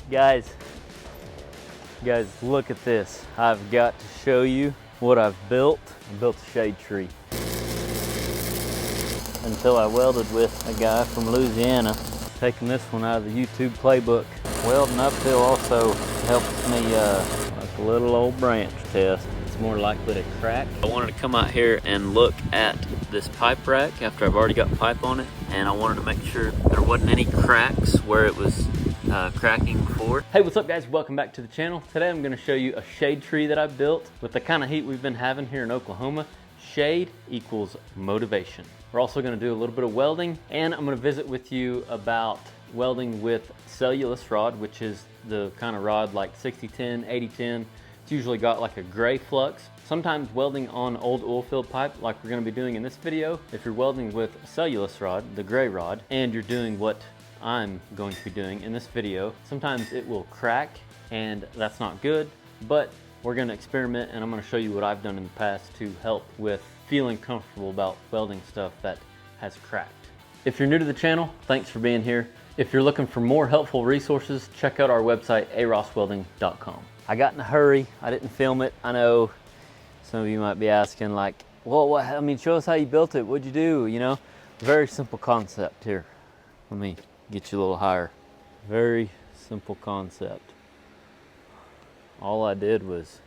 Guys, look at this. I've got to show you what I've built. I built a shade tree. Until I welded with a guy from Louisiana. Taking this one out of the YouTube playbook. Welding uphill also helps me like a little old branch test. It's more likely to crack. I wanted to come out here and look at this pipe rack after I've already got pipe on it, and I wanted to make sure there wasn't any cracks where it was cracking before. Hey, what's up guys? Welcome back to the channel. Today I'm going to show you a shade tree that I built. With the kind of heat we've been having here in Oklahoma, shade equals motivation. We're also going to do a little bit of welding, and I'm going to visit with you about welding with cellulose rod, which is the kind of rod like 60-10, 80-10. It's usually got like a gray flux. Sometimes welding on old oil filled pipe, like we're going to be doing in this video, if you're welding with cellulose rod, the gray rod, and you're doing what I'm going to be doing in this video, sometimes it will crack, and that's not good, but we're going to experiment, and I'm going to show you what I've done in the past to help with feeling comfortable about welding stuff that has cracked. If you're new to the channel, thanks for being here. If you're looking for more helpful resources, check out our website, arosswelding.com. I got in a hurry. I didn't film it. I know some of you might be asking like, well, what, I mean, show us how you built it. What'd you do? You know, very simple concept here. Let me get you a little higher. Very simple concept. All I did was,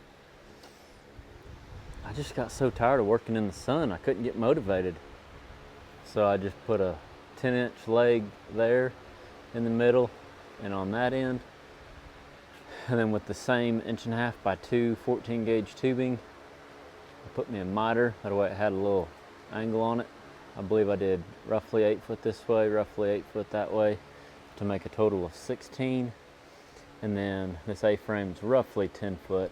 I just got so tired of working in the sun, I couldn't get motivated. So I just put a 10-inch leg there in the middle and on that end. And then with the same 1.5 by 2 14-gauge tubing, I put me a miter. That way it had a little angle on it. I believe I did roughly 8 foot this way, roughly 8 foot that way, to make a total of 16. And then this A-frame's roughly 10 foot,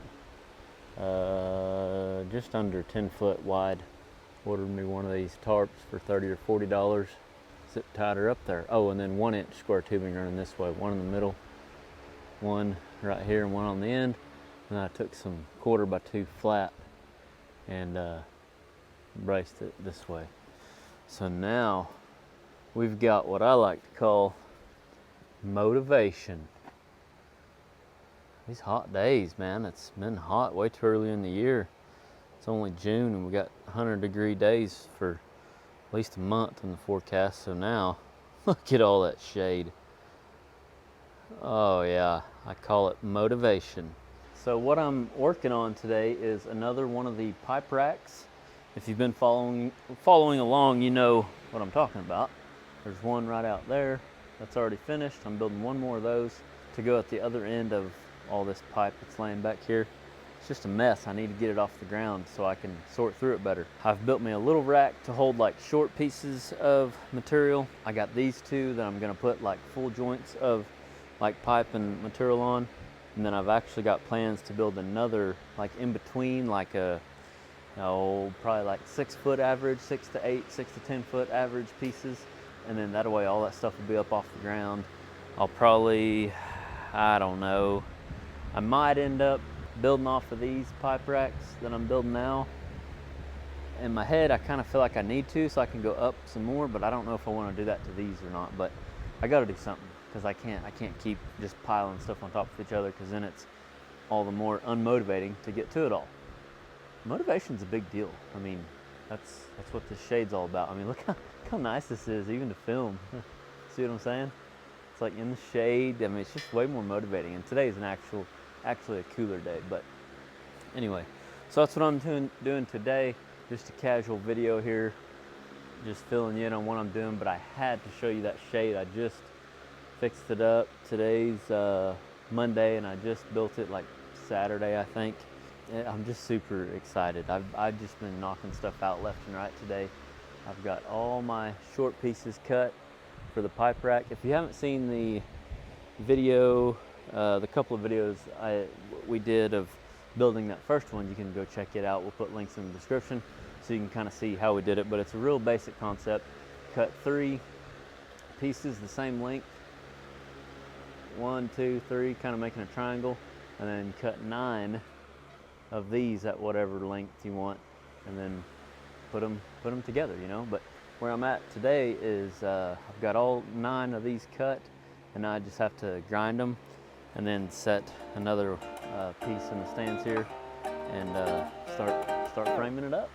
just under 10 foot wide. Ordered me one of these tarps for $30 or $40. Zip tied her up there. Oh, and then 1-inch square tubing running this way, one in the middle, one right here, and one on the end. And I took some 1/4 by 2 flat and braced it this way. So now we've got what I like to call motivation. These hot days, man, it's been hot way too early in the year. It's only June and we got 100-degree days for at least a month in the forecast. So now, look at all that shade. Oh yeah, I call it motivation. So what I'm working on today is another one of the pipe racks. If you've been following along, you know what I'm talking about. There's one right out there that's already finished. I'm building one more of those to go at the other end of all this pipe that's laying back here. It's just a mess. I need to get it off the ground so I can sort through it better. I've built me a little rack to hold like short pieces of material. I got these two that I'm gonna put like full joints of like pipe and material on. And then I've actually got plans to build another like in between, like a, probably like 6 foot average, 6 to 8, 6 to 10 foot average pieces. And then that way all that stuff will be up off the ground. I'll probably, I don't know, I might end up building off of these pipe racks that I'm building now. In my head, I kind of feel like I need to, so I can go up some more, but I don't know if I want to do that to these or not. But I got to do something, because I can't keep just piling stuff on top of each other, because then it's all the more unmotivating to get to it all. Motivation's a big deal. I mean, that's what this shade's all about. I mean, look how nice this is, even to film. See what I'm saying? It's like in the shade. I mean, it's just way more motivating. And today's an actually a cooler day. But anyway, so that's what I'm doing today. Just a casual video here, just filling you in on what I'm doing. But I had to show you that shade. I just fixed it up. Today's Monday, and I just built it like Saturday, I think. I'm just super excited. I've just been knocking stuff out left and right today. I've got all my short pieces cut for the pipe rack. If you haven't seen the video, the couple of videos we did of building that first one, you can go check it out. We'll put links in the description so you can kind of see how we did it. But it's a real basic concept. Cut 3 pieces the same length, 1, 2, 3, kind of making a triangle, and then cut 9 of these at whatever length you want, and then put them together, you know. But where I'm at today is I've got all 9 of these cut, and I just have to grind them and then set another piece in the stands here and start framing it up.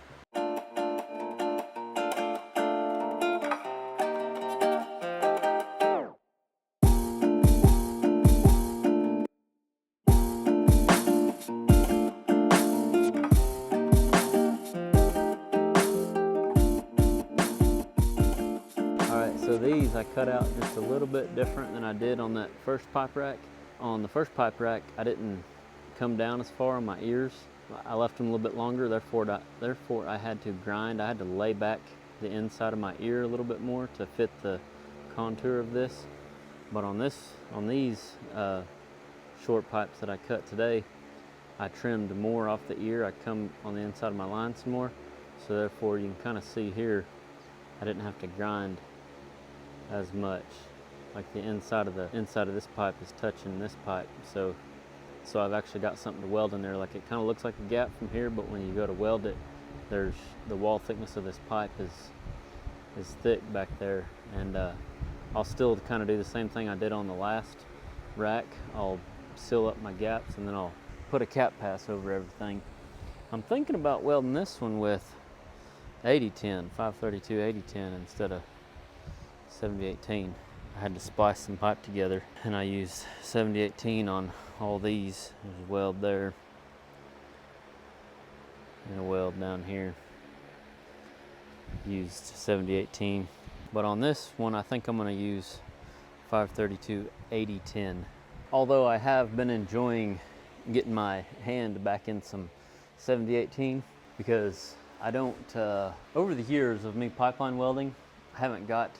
So these I cut out just a little bit different than I did on that first pipe rack. On the first pipe rack, I didn't come down as far on my ears. I left them a little bit longer, therefore I had to grind. I had to lay back the inside of my ear a little bit more to fit the contour of this. But on these short pipes that I cut today, I trimmed more off the ear. I come on the inside of my line some more. So therefore you can kind of see here, I didn't have to grind as much. Like the inside of this pipe is touching this pipe, so I've actually got something to weld in there. Like it kind of looks like a gap from here, but when you go to weld it, there's the wall thickness of this pipe is thick back there. And I'll still kind of do the same thing I did on the last rack. I'll seal up my gaps and then I'll put a cap pass over everything. I'm thinking about welding this one with 8010, 532 8010 instead of 7018. I had to splice some pipe together and I used 7018 on all these. There's a weld there and a weld down here. Used 7018, but on this one I think I'm going to use 532 8010. Although I have been enjoying getting my hand back in some 7018 because I don't, over the years of me pipeline welding, I haven't got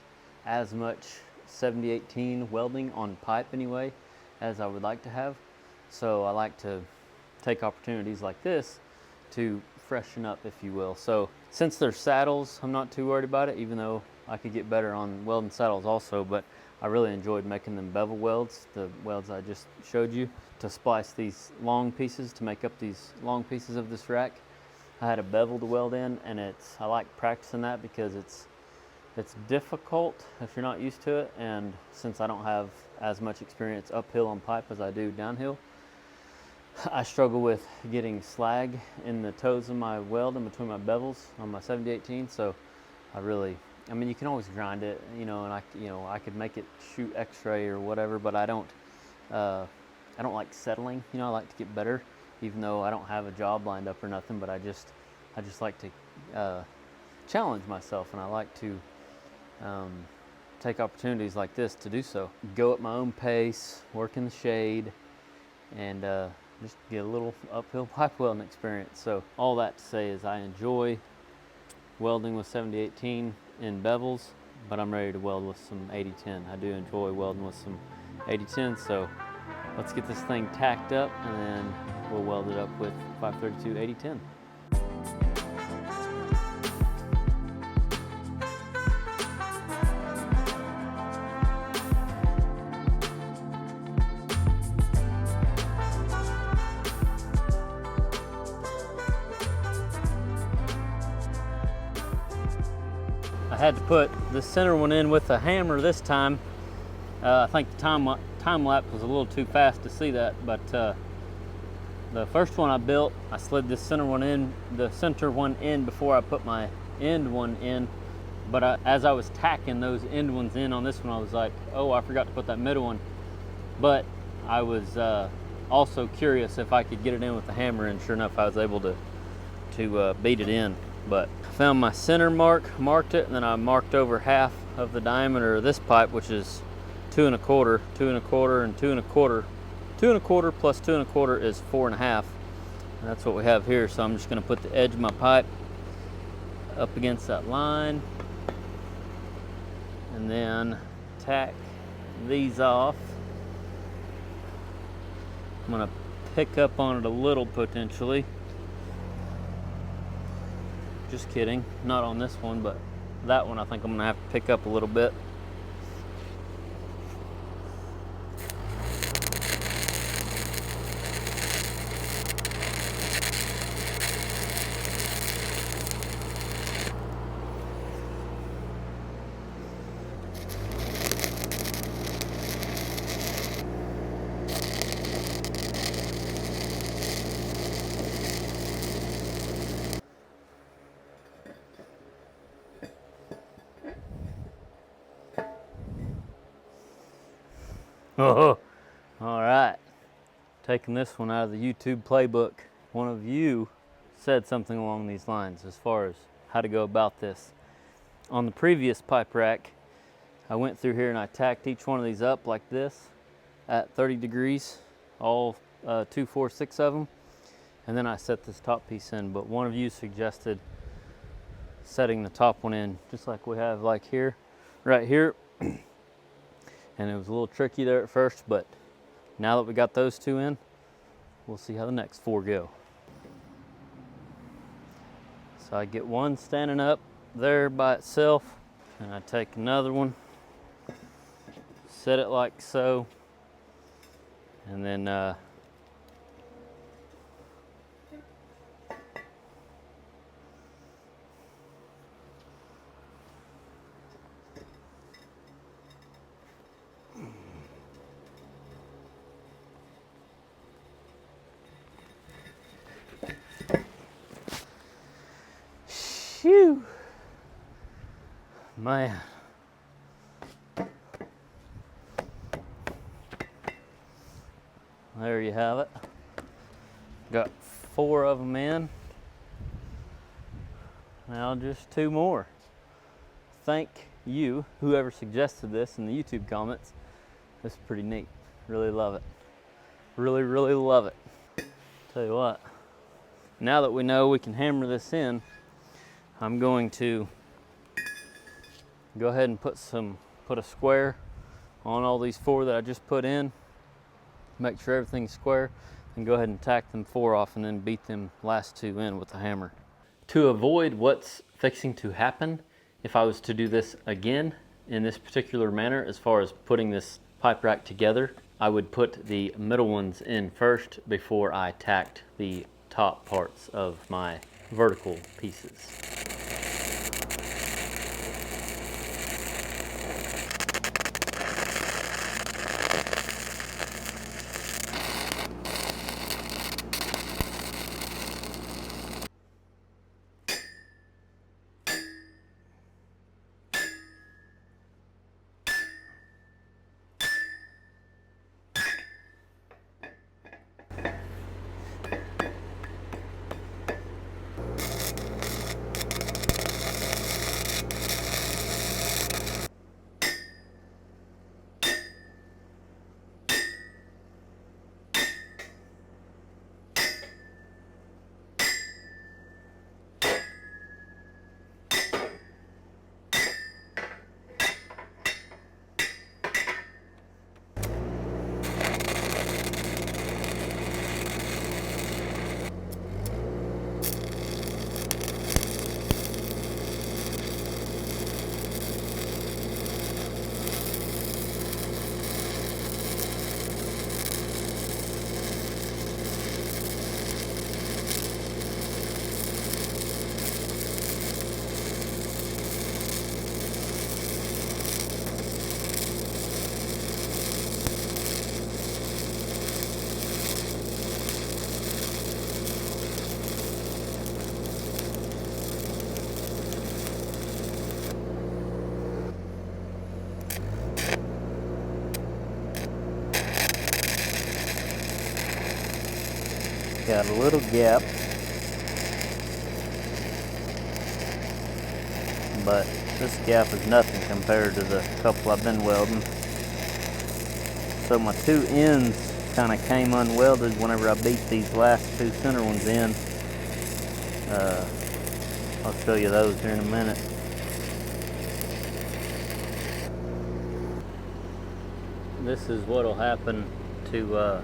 as much 7018 welding on pipe anyway as I would like to have. So I like to take opportunities like this to freshen up, if you will. So since they're saddles, I'm not too worried about it, even though I could get better on welding saddles also, but I really enjoyed making them bevel welds, the welds I just showed you, to splice these long pieces to make up these long pieces of this rack. I had a bevel to weld in, and I like practicing that because it's difficult if you're not used to it, and since I don't have as much experience uphill on pipe as I do downhill, I struggle with getting slag in the toes of my weld and between my bevels on my 7018. So I mean, you can always grind it, and I could make it shoot X-ray or whatever, but I don't like settling. I like to get better, even though I don't have a job lined up or nothing. But I just like to challenge myself, and I like to take opportunities like this to do so. Go at my own pace, work in the shade, and just get a little uphill pipe welding experience. So all that to say is I enjoy welding with 7018 in bevels, but I'm ready to weld with some 8010. I do enjoy welding with some 8010, so let's get this thing tacked up and then we'll weld it up with 532 8010. I had to put the center one in with a hammer this time. I think the time lapse was a little too fast to see that, but the first one I built, I slid this center one in before I put my end one in. But as I was tacking those end ones in on this one, I was like, oh, I forgot to put that middle one. But I was also curious if I could get it in with the hammer, and sure enough, I was able to beat it in. But I found my center marked it, and then I marked over half of the diameter of this pipe, which is 2 1/4, 2 1/4, and 2 1/4. 2 1/4 plus 2 1/4 is 4 1/2, and that's what we have here. So I'm just going to put the edge of my pipe up against that line, and then tack these off. I'm going to pick up on it a little potentially. Just kidding, not on this one, but that one I think I'm gonna have to pick up a little bit. All right, taking this one out of the YouTube playbook. One of you said something along these lines as far as how to go about this. On the previous pipe rack, I went through here and I tacked each one of these up like this at 30 degrees, all 2, 4, 6 of them, and then I set this top piece in. But one of you suggested setting the top one in just like we have like here, right here. And it was a little tricky there at first, but now that we got those two in, we'll see how the next 4 go. So I get one standing up there by itself, and I take another one, set it like so, and then phew, man. There you have it. Got 4 of them in. Now just 2 more. Thank you, whoever suggested this in the YouTube comments. This is pretty neat. Really love it. Really, really love it. Tell you what, now that we know we can hammer this in, I'm going to go ahead and put a square on all these 4 that I just put in. Make sure everything's square, and go ahead and tack them 4 off and then beat them last 2 in with the hammer. To avoid what's fixing to happen, if I was to do this again in this particular manner, as far as putting this pipe rack together, I would put the middle ones in first before I tacked the top parts of my vertical pieces. Got a little gap, but this gap is nothing compared to the couple I've been welding. So my 2 ends kind of came unwelded whenever I beat these last 2 center ones in. I'll show you those here in a minute. This is what'll happen to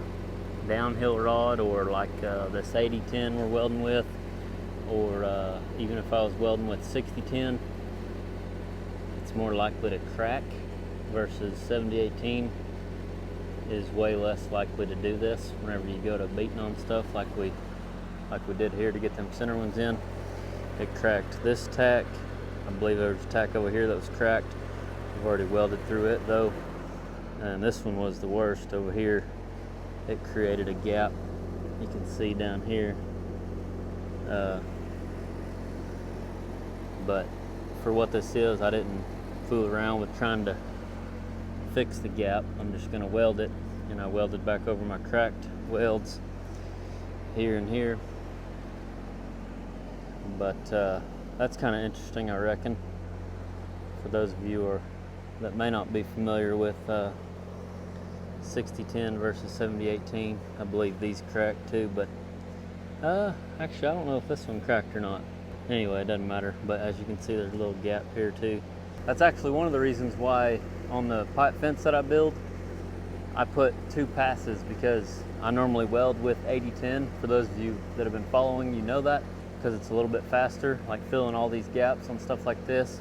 downhill rod, or like this 80-10 we're welding with, or even if I was welding with 60-10, it's more likely to crack, versus 70-18 is way less likely to do this whenever you go to beating on stuff like we did here to get them center ones in. It cracked this tack. I believe there was a tack over here that was cracked. I've already welded through it though, and this one was the worst over here. It created a gap, you can see down here, but for what this is, I didn't fool around with trying to fix the gap. I'm just going to weld it, and I welded back over my cracked welds here and here. But that's kind of interesting, I reckon, for those of you that may not be familiar with 6010 versus 7018. I believe these cracked too, but actually I don't know if this one cracked or not. Anyway, it doesn't matter, but as you can see, there's a little gap here too. That's actually one of the reasons why on the pipe fence that I build, I put 2 passes, because I normally weld with 8010. For those of you that have been following, you know that, because it's a little bit faster, like filling all these gaps on stuff like this.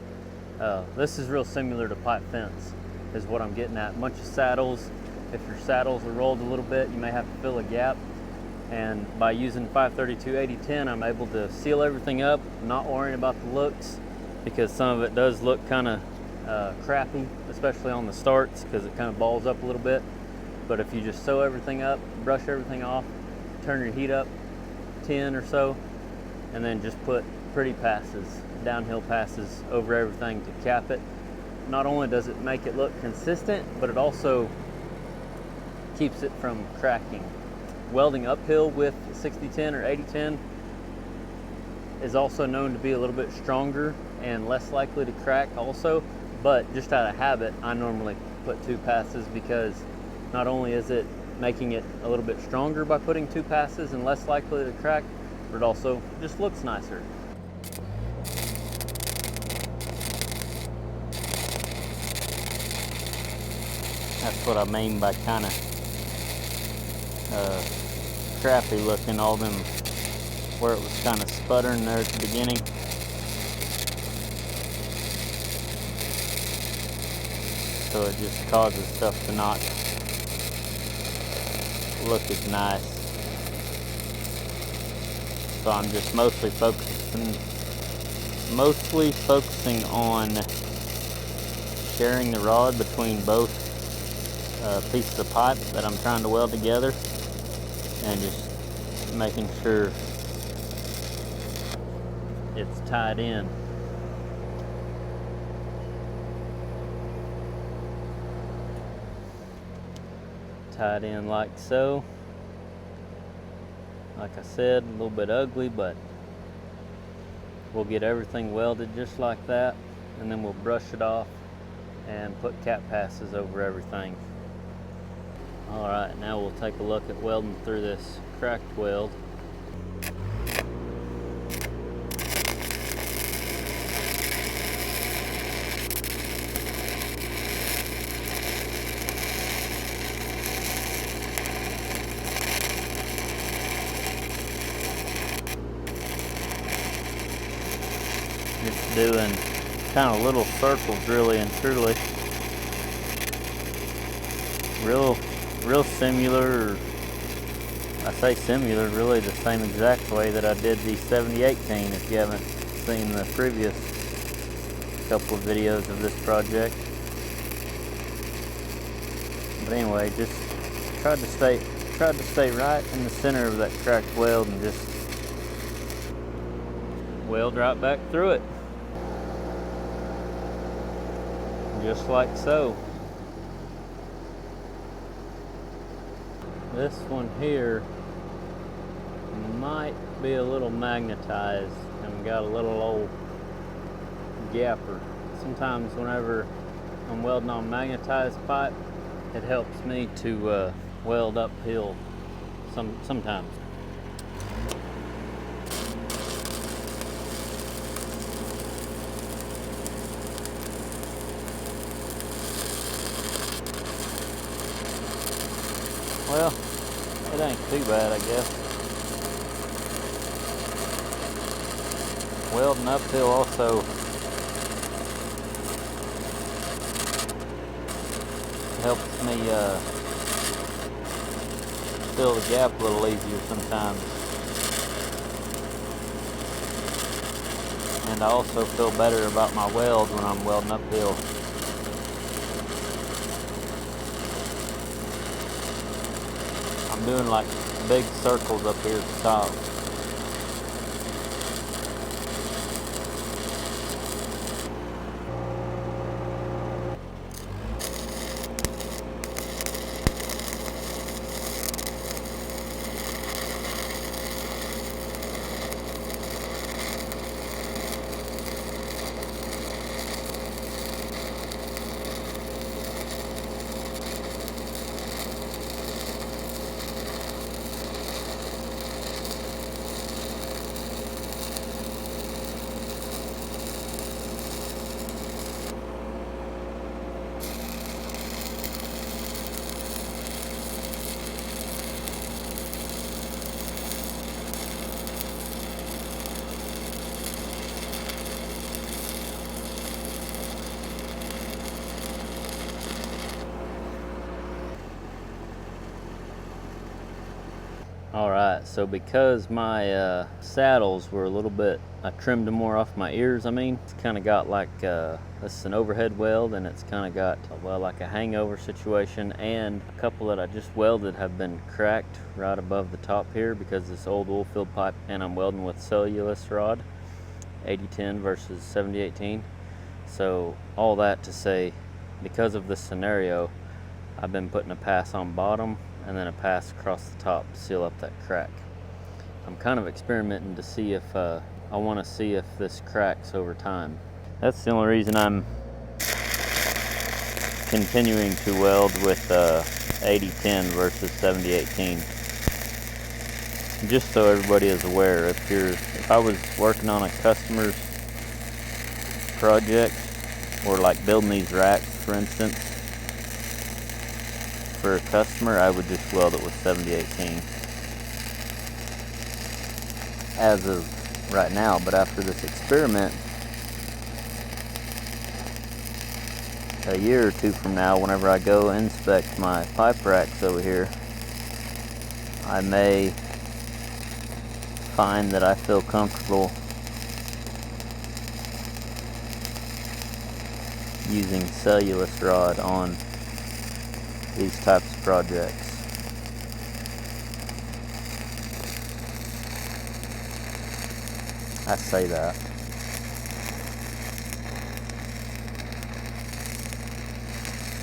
This is real similar to pipe fence, is what I'm getting at. A bunch of saddles. If your saddles are rolled a little bit, you may have to fill a gap. And by using 532 8010, I'm able to seal everything up, not worrying about the looks, because some of it does look kind of crappy, especially on the starts, because it kind of balls up a little bit. But if you just sew everything up, brush everything off, turn your heat up 10 or so, and then just put pretty passes, downhill passes over everything to cap it, not only does it make it look consistent, but it also keeps it from cracking. Welding uphill with 6010 or 8010 is also known to be a little bit stronger and less likely to crack also, but just out of habit, I normally put 2 passes, because not only is it making it a little bit stronger by putting 2 passes and less likely to crack, but it also just looks nicer. That's what I mean by kind of crappy looking, all them where it was kind of sputtering there at the beginning. So it just causes stuff to not look as nice. So I'm just mostly focusing on sharing the rod between both pieces of pipe that I'm trying to weld together, and just making sure it's tied in. Tied in like so. Like I said, a little bit ugly, but we'll get everything welded just like that, and then we'll brush it off and put cap passes over everything. Alright, now we'll take a look at welding through this cracked weld. Just doing kind of little circles, really and truly. Real similar, I say similar, really the same exact way that I did the 7018, if you haven't seen the previous couple of videos of this project. But anyway, just tried to stay right in the center of that cracked weld and just weld right back through it. Just like so. This one here might be a little magnetized and got a little old gapper. Sometimes whenever I'm welding on magnetized pipe, it helps me to weld uphill sometimes. Well, it ain't too bad, I guess. Welding uphill also helps me fill the gap a little easier sometimes. And I also feel better about my weld when I'm welding uphill. I'm doing like big circles up here at the top. Alright, so because my saddles were a little bit, I trimmed them more off my ears, it's kind of got like, this is an overhead weld, and it's kind of got, well, like a hangover situation, and a couple that I just welded have been cracked right above the top here because this old oil filled pipe, and I'm welding with cellulose rod, 8010 versus 7018. So all that to say, because of this scenario, I've been putting a pass on bottom and then a pass across the top to seal up that crack. I'm kind of experimenting to see if I want to see if this cracks over time. That's the only reason I'm continuing to weld with 8010 versus 7018. Just so everybody is aware, if I was working on a customer's project, or like building these racks, for instance, for a customer, I would just weld it with 7018 as of right now. But after this experiment, a year or two from now, whenever I go inspect my pipe racks over here, I may find that I feel comfortable using cellulose rod on these types of projects. I say that.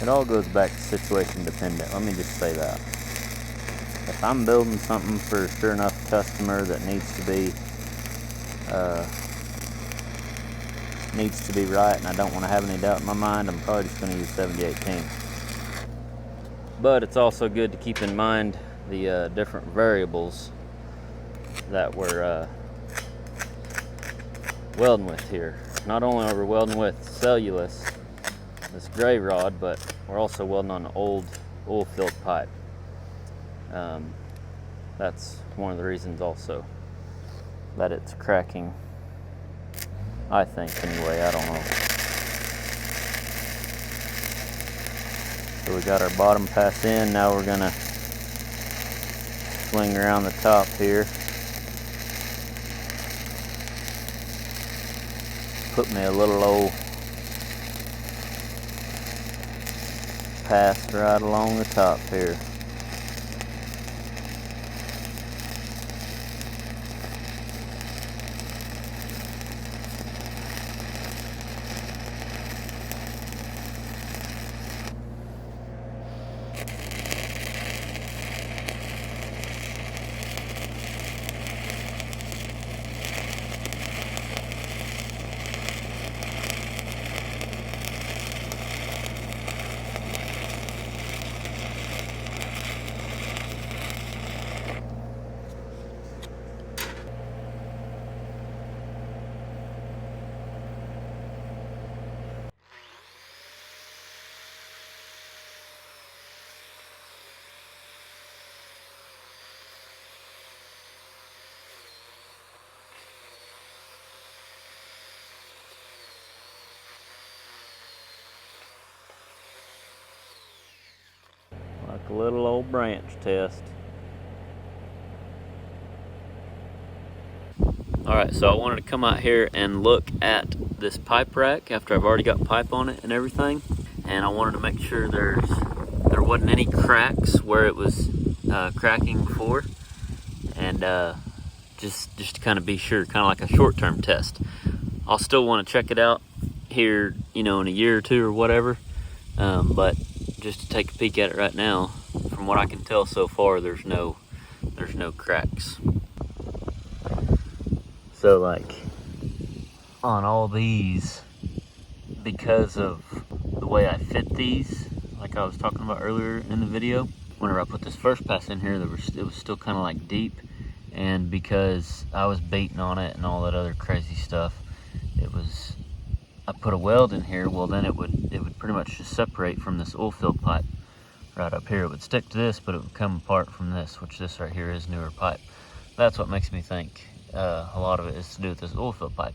It all goes back to situation dependent. Let me just say that. If I'm building something for a sure enough customer that needs to be right, and I don't want to have any doubt in my mind, I'm probably just going to use 7018. But it's also good to keep in mind the different variables that we're welding with here. Not only are we welding with cellulose, this gray rod, but we're also welding on an old oil-filled pipe. That's one of the reasons also that it's cracking, I think, anyway. I don't know. So we got our bottom pass in. Now we're gonna swing around the top here. Put me a little old pass right along the top here. Like a little old branch test. Alright, so I wanted to come out here and look at this pipe rack after I've already got pipe on it and everything. And I wanted to make sure there wasn't any cracks where it was cracking before. And just to kind of be sure, kind of like a short-term test. I'll still want to check it out here, in a year or two or whatever. But just to take a peek at it right now, from what I can tell so far, there's no cracks. So like on all these, because of the way I fit these, like I was talking about earlier in the video, whenever I put this first pass in here, it was still kind of like deep, and because I was baiting on it and all that other crazy stuff, I put a weld in here. Well, then it would pretty much just separate from this oil filled pipe right up here. It would stick to this, but it would come apart from this, which this right here is newer pipe. That's what makes me think a lot of it is to do with this oil filled pipe.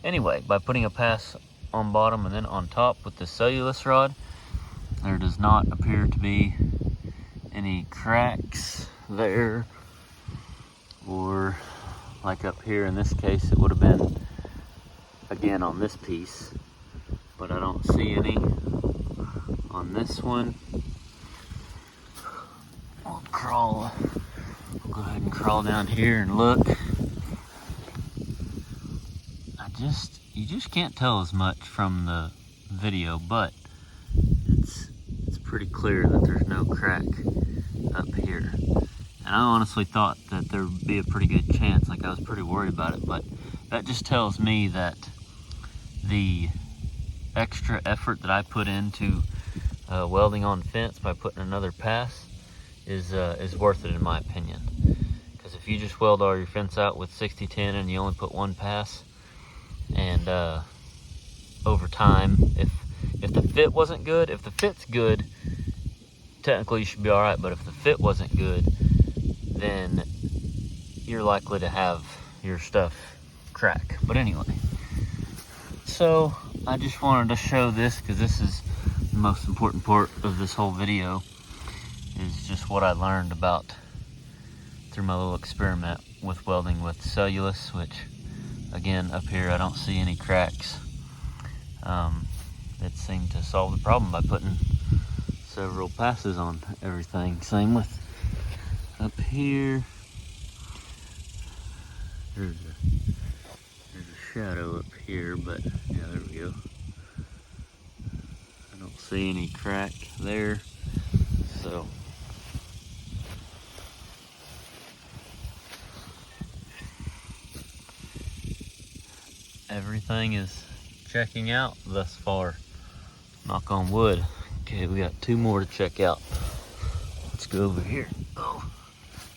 Anyway, by putting a pass on bottom and then on top with the cellulose rod, there does not appear to be any cracks there. or like up here in this case, it would have been again on this piece, but I don't see any on this one. We'll go ahead and crawl down here and look. You just can't tell as much from the video, but it's pretty clear that there's no crack up here. And I honestly thought that there would be a pretty good chance, like I was pretty worried about it, but that just tells me that the extra effort that I put into welding on fence by putting another pass is worth it in my opinion. Because if you just weld all your fence out with 60-10 and you only put one pass, and over time, if the fit wasn't good, if the fit's good, technically you should be all right, but if the fit wasn't good, then you're likely to have your stuff crack. But anyway, so I just wanted to show this because this is the most important part of this whole video, is just what I learned about through my little experiment with welding with cellulose, which again, up here I don't see any cracks. It seemed to solve the problem by putting several passes on everything. Same with up here. There's a shadow up here, but yeah, there we go. I don't see any crack there, so everything is checking out thus far. Knock on wood. Okay, we got 2 more to check out. Let's go over here. Oh,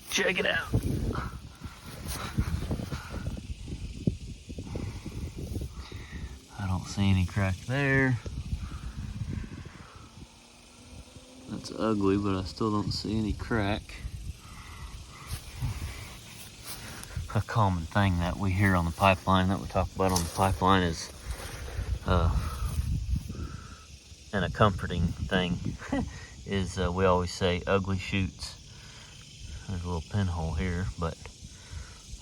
check it out. I don't see any crack there. That's ugly, but I still don't see any crack. A common thing that we hear on the pipeline, that we talk about on the pipeline, is and a comforting thing is we always say ugly shoots. There's a little pinhole here, but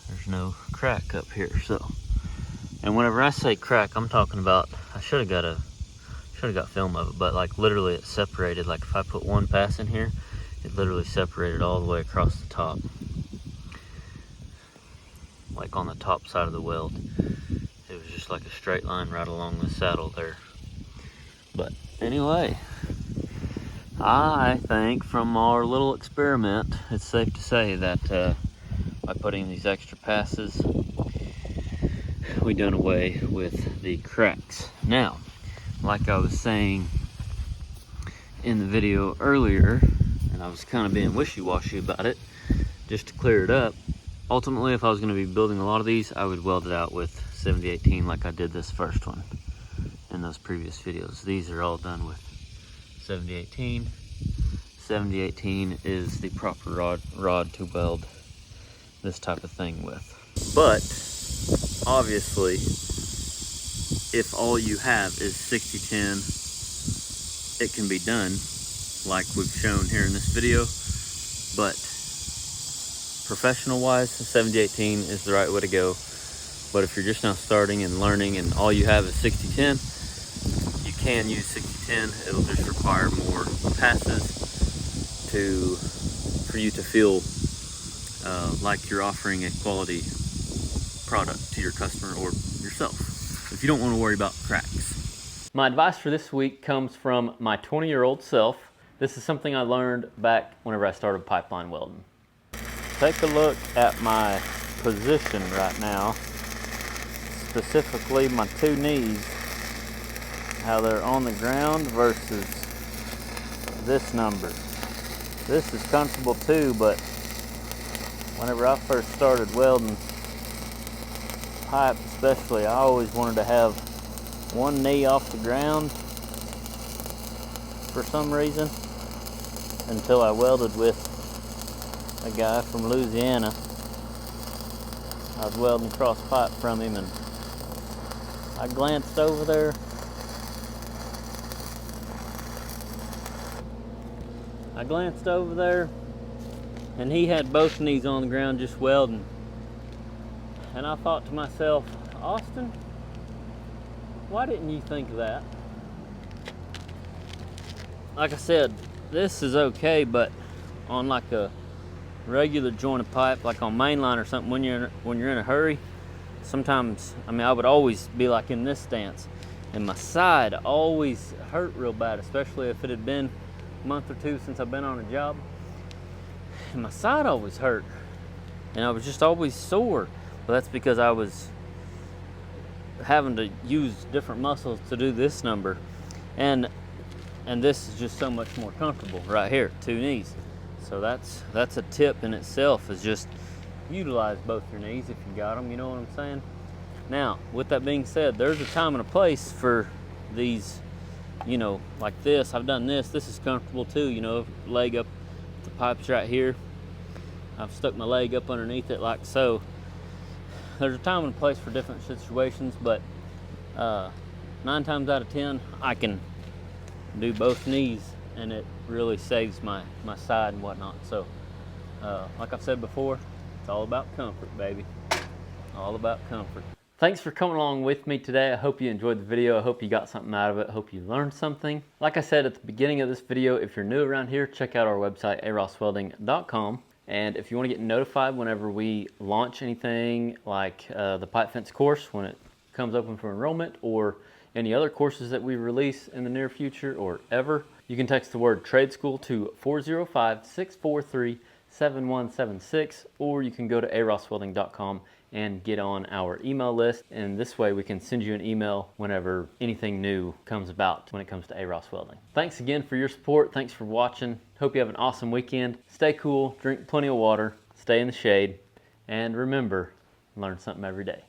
there's no crack up here. So, and whenever I say crack, I'm talking about, I should have got film of it, but like literally it separated. Like if I put one pass in here, it literally separated all the way across the top, like on the top side of the weld. It was just like a straight line right along the saddle there. But anyway, I think from our little experiment, it's safe to say that by putting these extra passes, we done away with the cracks. Now, like I was saying in the video earlier, and I was kind of being wishy-washy about it, just to clear it up, ultimately if I was going to be building a lot of these, I would weld it out with 70-18 like I did this first one in those previous videos. These are all done with 70-18. 70-18 is the proper rod to weld this type of thing with. But obviously, if all you have is 60-10, it can be done like we've shown here in this video. But professional wise, 70-18 is the right way to go. But if you're just now starting and learning and all you have is 60-10, you can use 60-10. It'll just require more passes for you to feel like you're offering a quality product to your customer or yourself, if you don't want to worry about cracks. My advice for this week comes from my 20-year-old self. This is something I learned back whenever I started pipeline welding. Take a look at my position right now, specifically my 2 knees, how they're on the ground versus this number. This is comfortable too, but whenever I first started welding pipe especially, I always wanted to have one knee off the ground for some reason, until I welded with a guy from Louisiana. I was welding cross pipe from him, and I glanced over there. And he had both knees on the ground just welding. And I thought to myself, Austin, why didn't you think of that? Like I said, this is okay, but on like a regular jointed pipe, like on mainline or something, when you're in a hurry, sometimes, I mean, I would always be like in this stance, and my side always hurt real bad, especially if it had been a month or two since I've been on a job. And my side always hurt, and I was just always sore. But that's because I was having to use different muscles to do this number, and this is just so much more comfortable right here, 2 knees. So that's a tip in itself, is just utilize both your knees if you got them, you know what I'm saying? Now, with that being said, there's a time and a place for these, you know, like this. I've done this. This is comfortable too, you know, leg up, the pipe's right here. I've stuck my leg up underneath it like so. There's a time and a place for different situations, but 9 times out of 10, I can do both knees, and it really saves my side and whatnot. So, like I've said before, it's all about comfort, baby. All about comfort. Thanks for coming along with me today. I hope you enjoyed the video. I hope you got something out of it. I hope you learned something. Like I said at the beginning of this video, if you're new around here, check out our website, arosswelding.com. And if you want to get notified whenever we launch anything like the pipe fence course, when it comes open for enrollment, or any other courses that we release in the near future or ever, you can text the word trade school to 405-643-7176, or you can go to arosswelding.com and get on our email list, and this way we can send you an email whenever anything new comes about when it comes to Aross Welding. Thanks again for your support. Thanks for watching. Hope you have an awesome weekend. Stay cool, drink plenty of water, stay in the shade, and remember, learn something every day.